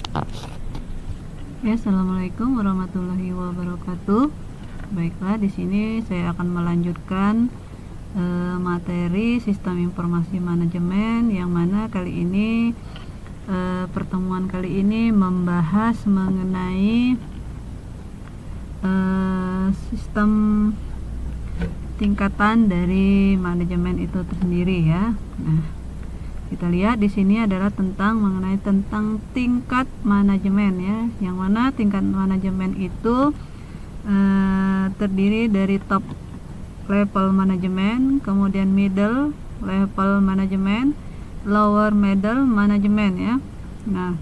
Ya, assalamualaikum warahmatullahi wabarakatuh. Baiklah, di sini saya akan melanjutkan materi sistem informasi manajemen, yang mana kali ini pertemuan kali ini membahas mengenai sistem tingkatan dari manajemen itu tersendiri ya. Nah, kita lihat di sini adalah tentang tingkat manajemen ya, yang mana tingkat manajemen itu terdiri dari top level manajemen, kemudian middle level manajemen, lower middle manajemen ya. Nah,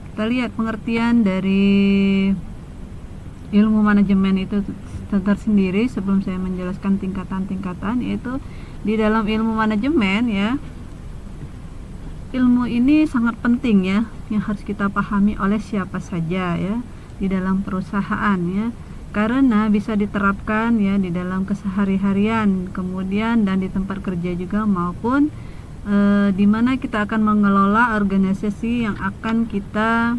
kita lihat pengertian dari ilmu manajemen itu tersendiri sebelum saya menjelaskan tingkatan-tingkatan, yaitu di dalam ilmu manajemen ya. Ilmu ini sangat penting ya, yang harus kita pahami oleh siapa saja ya di dalam perusahaan ya, karena bisa diterapkan ya di dalam kesehari-harian, kemudian dan di tempat kerja juga, maupun di mana kita akan mengelola organisasi yang akan kita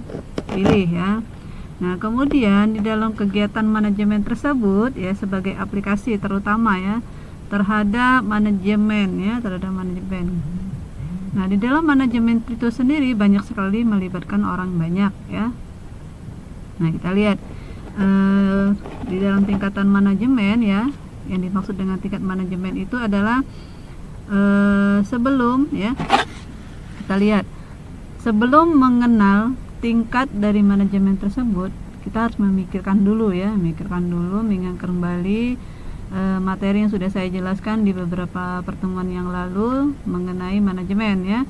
pilih ya. Nah, kemudian di dalam kegiatan manajemen tersebut ya, sebagai aplikasi terutama ya terhadap manajemen ya, terhadap manajemen. Nah, di dalam manajemen itu sendiri banyak sekali melibatkan orang banyak ya. Nah, kita lihat di dalam tingkatan manajemen ya, yang dimaksud dengan tingkat manajemen itu adalah sebelum ya, kita lihat sebelum mengenal tingkat dari manajemen tersebut, kita harus memikirkan dulu ya, mengingat kembali materi yang sudah saya jelaskan di beberapa pertemuan yang lalu mengenai manajemen ya.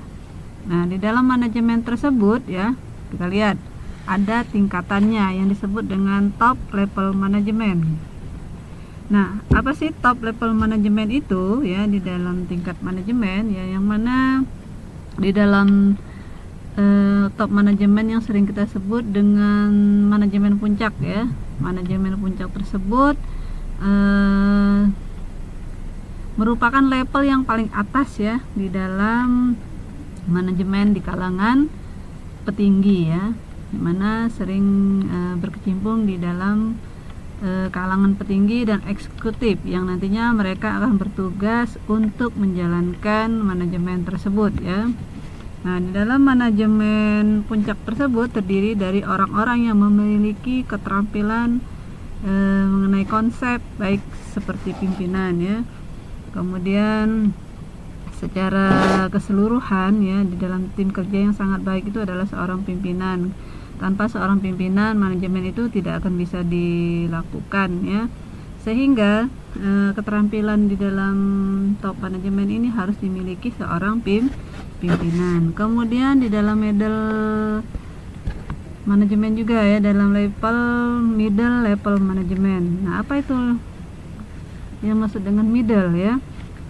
Nah, di dalam manajemen tersebut ya, kita lihat ada tingkatannya yang disebut dengan top level manajemen. Nah, apa sih top level manajemen itu ya di dalam tingkat manajemen ya, yang mana di dalam top manajemen yang sering kita sebut dengan manajemen puncak ya. Manajemen puncak tersebut merupakan level yang paling atas ya di dalam manajemen di kalangan petinggi ya, dimana sering berkecimpung di dalam kalangan petinggi dan eksekutif yang nantinya mereka akan bertugas untuk menjalankan manajemen tersebut ya. Nah, di dalam manajemen puncak tersebut terdiri dari orang-orang yang memiliki keterampilan mengenai konsep, baik seperti pimpinan ya. Kemudian secara keseluruhan ya, di dalam tim kerja yang sangat baik itu adalah seorang pimpinan. Tanpa seorang pimpinan, manajemen itu tidak akan bisa dilakukan ya. Sehingga keterampilan di dalam top manajemen ini harus dimiliki seorang pimpinan. Kemudian di dalam middle manajemen juga ya, dalam level middle level manajemen. Nah, apa itu yang maksud dengan middle ya?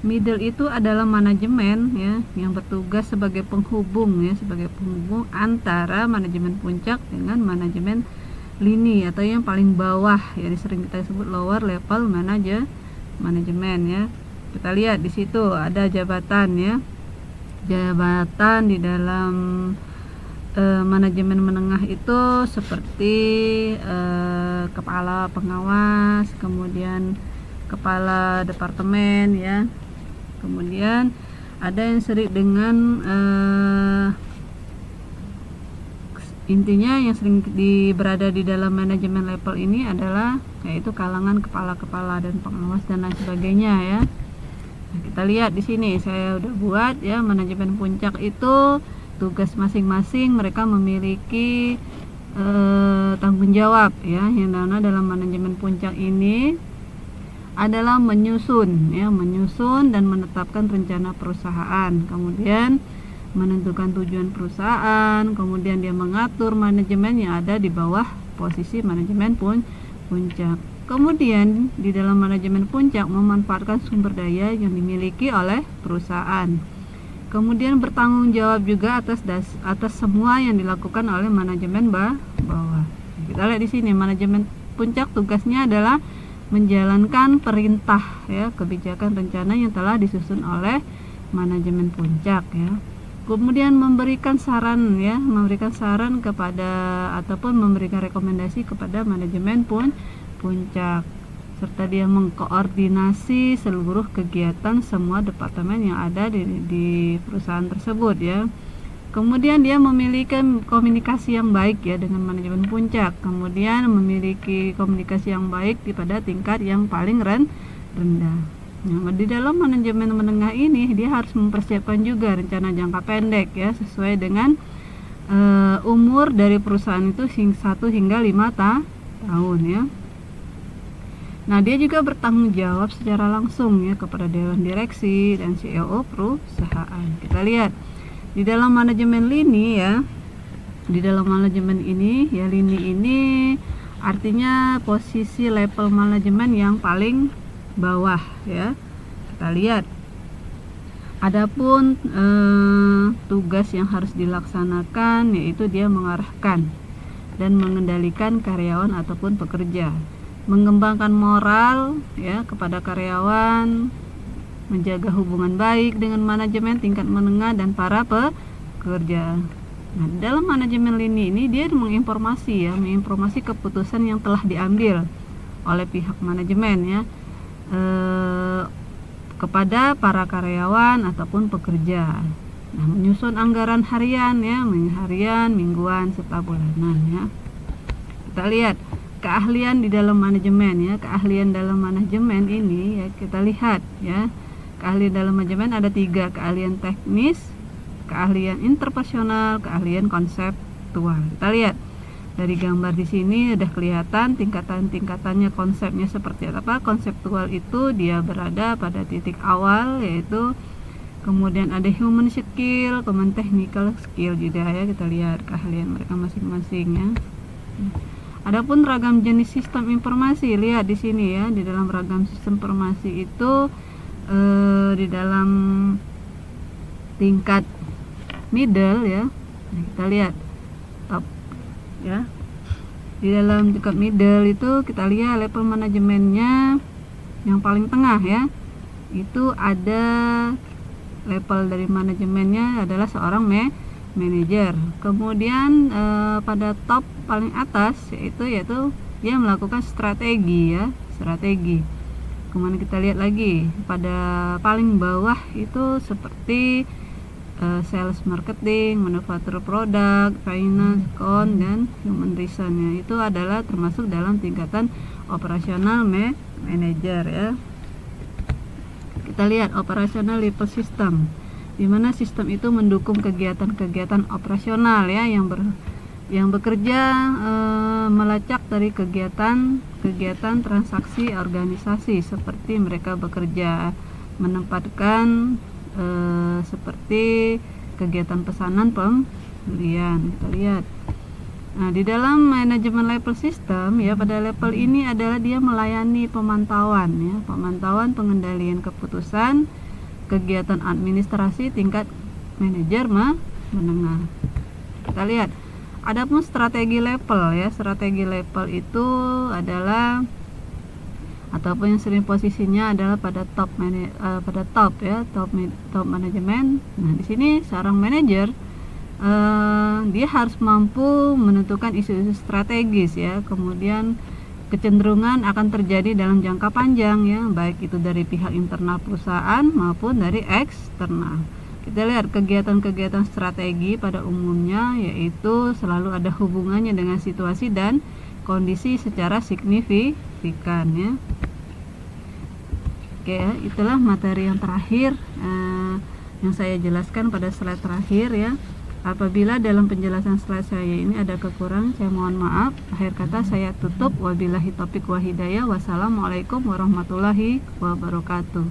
Middle itu adalah manajemen ya yang bertugas sebagai penghubung ya, sebagai penghubung antara manajemen puncak dengan manajemen lini atau yang paling bawah ya, sering kita sebut lower level manajemen ya. Kita lihat di situ ada jabatan ya. Jabatan di dalam manajemen menengah itu seperti kepala pengawas, kemudian kepala departemen ya. Kemudian ada yang sering dengan intinya yang sering berada di dalam manajemen level ini adalah yaitu kalangan kepala-kepala dan pengawas dan lain sebagainya ya. Nah, kita lihat di sini saya udah buat ya, manajemen puncak itu tugas masing-masing mereka memiliki tanggung jawab ya, yang mana dalam manajemen puncak ini adalah menyusun dan menetapkan rencana perusahaan, kemudian menentukan tujuan perusahaan, kemudian dia mengatur manajemen yang ada di bawah posisi manajemen puncak. Kemudian di dalam manajemen puncak memanfaatkan sumber daya yang dimiliki oleh perusahaan. Kemudian bertanggung jawab juga atas semua yang dilakukan oleh manajemen bawah. Kita lihat di sini manajemen puncak tugasnya adalah menjalankan perintah ya, kebijakan rencana yang telah disusun oleh manajemen puncak ya. Kemudian memberikan saran ya, memberikan saran kepada ataupun memberikan rekomendasi kepada manajemen puncak, serta dia mengkoordinasi seluruh kegiatan semua departemen yang ada di perusahaan tersebut ya. Kemudian dia memiliki komunikasi yang baik ya dengan manajemen puncak, kemudian memiliki komunikasi yang baik pada tingkat yang paling rendah. Nah, di dalam manajemen menengah ini dia harus mempersiapkan juga rencana jangka pendek ya, sesuai dengan umur dari perusahaan itu 1 hingga 5 tahun ya. Nah, dia juga bertanggung jawab secara langsung ya kepada dewan direksi dan CEO perusahaan. Kita lihat di dalam manajemen lini ya. Di dalam manajemen ini ya, lini ini artinya posisi level manajemen yang paling bawah ya. Kita lihat adapun tugas yang harus dilaksanakan yaitu dia mengarahkan dan mengendalikan karyawan ataupun pekerja, mengembangkan moral ya kepada karyawan, menjaga hubungan baik dengan manajemen tingkat menengah dan para pekerja. Nah, dalam manajemen lini ini dia menginformasi keputusan yang telah diambil oleh pihak manajemen ya, kepada para karyawan ataupun pekerja. Nah, menyusun anggaran harian ya, harian, mingguan serta bulanan ya. Kita lihat keahlian di dalam manajemen ya. Keahlian dalam manajemen ini ya, kita lihat ya. Keahlian dalam manajemen ada 3, keahlian teknis, keahlian interpersonal, keahlian konseptual. Kita lihat dari gambar di sini udah kelihatan tingkatannya, konsepnya seperti apa. Konseptual itu dia berada pada titik awal yaitu, kemudian ada human skill, kemudian technical skill juga ya. Kita lihat keahlian mereka masing-masing ya. Adapun ragam jenis sistem informasi, lihat di sini ya, di dalam ragam sistem informasi itu di dalam tingkat middle ya. Nah, kita lihat top ya. Di dalam tingkat middle itu kita lihat level manajemennya yang paling tengah ya. Itu ada level dari manajemennya adalah seorang manajer. Kemudian pada top paling atas yaitu dia melakukan strategi ya, strategi. Kemudian kita lihat lagi pada paling bawah itu seperti sales, marketing, manufacturer produk, finance, account, dan human resource. Itu adalah termasuk dalam tingkatan operasional manager ya. Kita lihat operasional level system, di mana sistem itu mendukung kegiatan-kegiatan operasional ya, yang bekerja melacak dari kegiatan transaksi organisasi, seperti mereka bekerja menempatkan seperti kegiatan pesanan pembelian. Kita lihat. Nah, di dalam manajemen level system ya, pada level ini adalah dia melayani pemantauan ya, pemantauan pengendalian keputusan, kegiatan administrasi tingkat manajer menengah. Kita lihat. Adapun strategi level ya, strategi level itu adalah ataupun yang sering posisinya adalah pada top manajemen. Nah, di sini seorang manajer dia harus mampu menentukan isu-isu strategis ya, kemudian kecenderungan akan terjadi dalam jangka panjang ya, baik itu dari pihak internal perusahaan maupun dari eksternal. Kita lihat kegiatan-kegiatan strategi pada umumnya yaitu selalu ada hubungannya dengan situasi dan kondisi secara signifikan ya. Oke ya, itulah materi yang terakhir yang saya jelaskan pada slide terakhir ya. Apabila dalam penjelasan slide saya ini ada kekurangan, saya mohon maaf. Akhir kata saya tutup. Wabillahi taufiq wa hidayah. Wassalamualaikum warahmatullahi wabarakatuh.